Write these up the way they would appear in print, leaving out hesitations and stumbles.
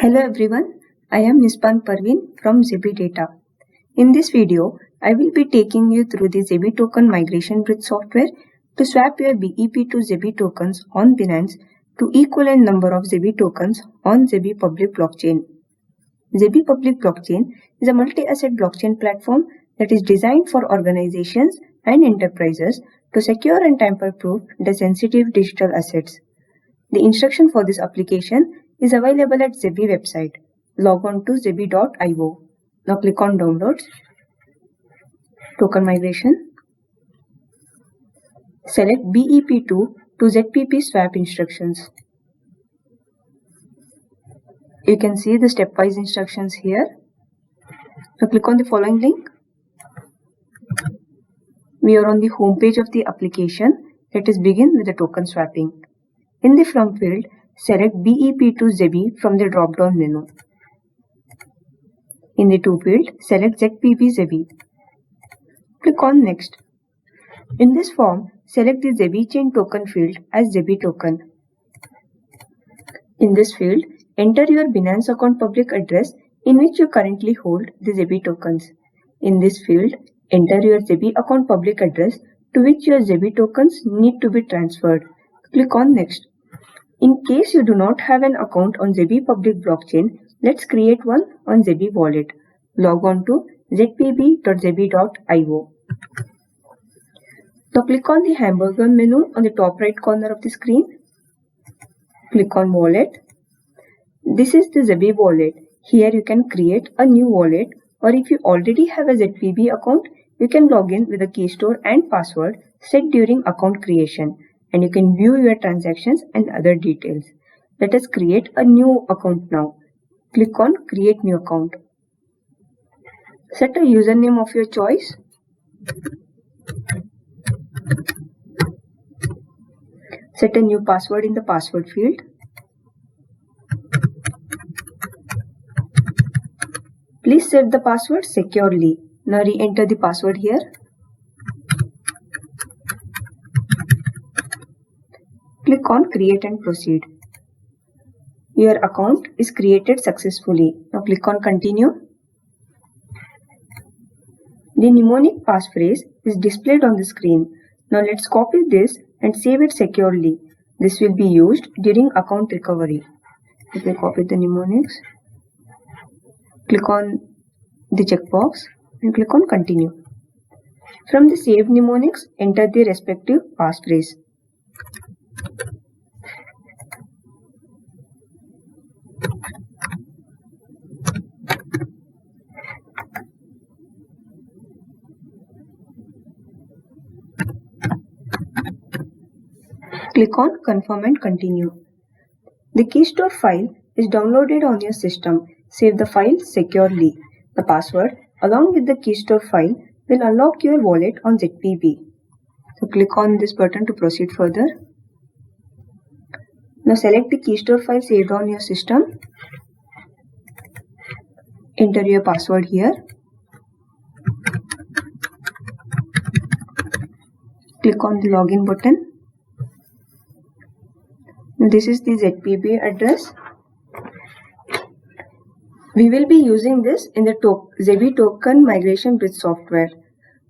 Hello everyone, I am Nispan Parveen from Zebi Data. In this video, I will be taking you through the Zebi token migration bridge software to swap your BEP to Zebi tokens on Binance to equivalent number of Zebi tokens on Zebi public blockchain. Zebi public blockchain is a multi-asset blockchain platform that is designed for organizations and enterprises to secure and tamper-proof the sensitive digital assets. The instruction for this application is available at Zebi website. Log on to zebi.io. Now click on Downloads, Token Migration. Select BEP2 to ZPP swap instructions. You can see the stepwise instructions here. Now click on the following link. We are on the home page of the application. Let us begin with the token swapping. In the From field, select BEP to Zebi from the drop-down menu. In the To field, select ZPP Zebi. Click on Next. In this form, select the Zebi chain token field as Zebi token. In this field, enter your Binance account public address in which you currently hold the Zebi tokens. In this field, enter your Zebi account public address to which your Zebi tokens need to be transferred. Click on Next. In case you do not have an account on Zebi public blockchain, let's create one on Zebi wallet. Log on to zpb.zebi.io. Now click on the hamburger menu on the top right corner of the screen. Click on Wallet. This is the Zebi wallet. Here you can create a new wallet, or if you already have a ZPB account, you can log in with a key store and password set during account creation, and you can view your transactions and other details. Let us create a new account now. Click on Create New Account. Set a username of your choice. Set a new password in the password field. Please save the password securely. Now re-enter the password here. Click on Create and Proceed. Your account is created successfully. Now click on Continue. The mnemonic passphrase is displayed on the screen. Now let's copy this and save it securely. This will be used during account recovery. Let me copy the mnemonics. Click on the checkbox and click on Continue. From the saved mnemonics, enter the respective passphrase. Click on Confirm and Continue. The keystore file is downloaded on your system. Save the file securely. The password along with the keystore file will unlock your wallet on ZPB. So click on this button to proceed further. Now select the keystore file saved on your system. Enter your password here. Click on the login button. This is the ZPB address. We will be using this in the Zebi token migration bridge software.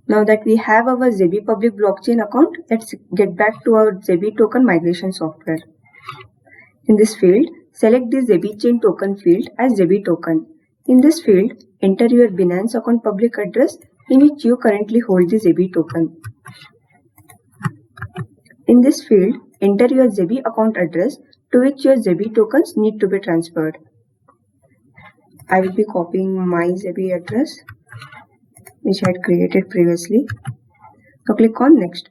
Now that we have our Zebi public blockchain account, let's get back to our Zebi token migration software. In this field, select the Zebi chain token field as Zebi token. In this field, enter your Binance account public address in which you currently hold the Zebi token. In this field, enter your Zebi account address to which your Zebi tokens need to be transferred. I will be copying my Zebi address which I had created previously. Now click on Next.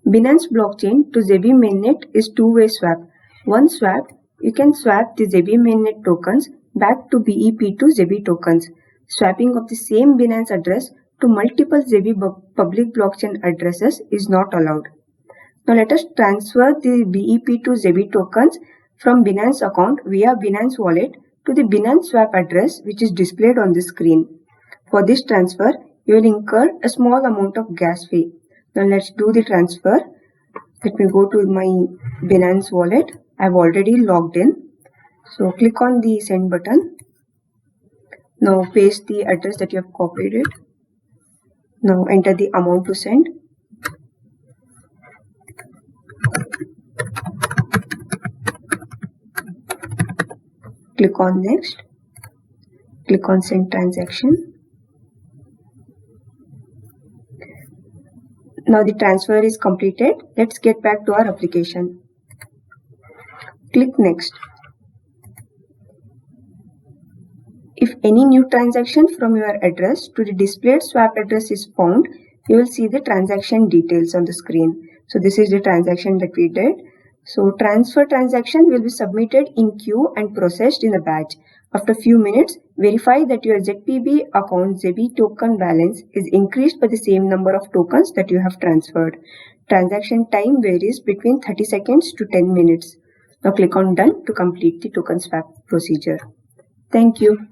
Binance blockchain to Zebi mainnet is two-way swap. One swap, you can swap the Zebi mainnet tokens back to BEP to Zebi tokens. Swapping of the same Binance address to multiple Zebi public blockchain addresses is not allowed. Now let us transfer the BEP to Zebi tokens from Binance account via Binance wallet to the Binance swap address which is displayed on the screen. For this transfer, you will incur a small amount of gas fee. Now let's do the transfer. Let me go to my Binance wallet. I've already logged in. So click on the send button. Now paste the address that you have copied it. Now enter the amount to send. Click on next. Click on send transaction. Now the transfer is completed. Let's get back to our application. Click next. If any new transaction from your address to the displayed swap address is found, you will see the transaction details on the screen. So this is the transaction that we did. So transfer transaction will be submitted in queue and processed in a batch. After a few minutes, verify that your ZPB account ZB token balance is increased by the same number of tokens that you have transferred. Transaction time varies between 30 seconds to 10 minutes. Now click on Done to complete the token swap procedure. Thank you.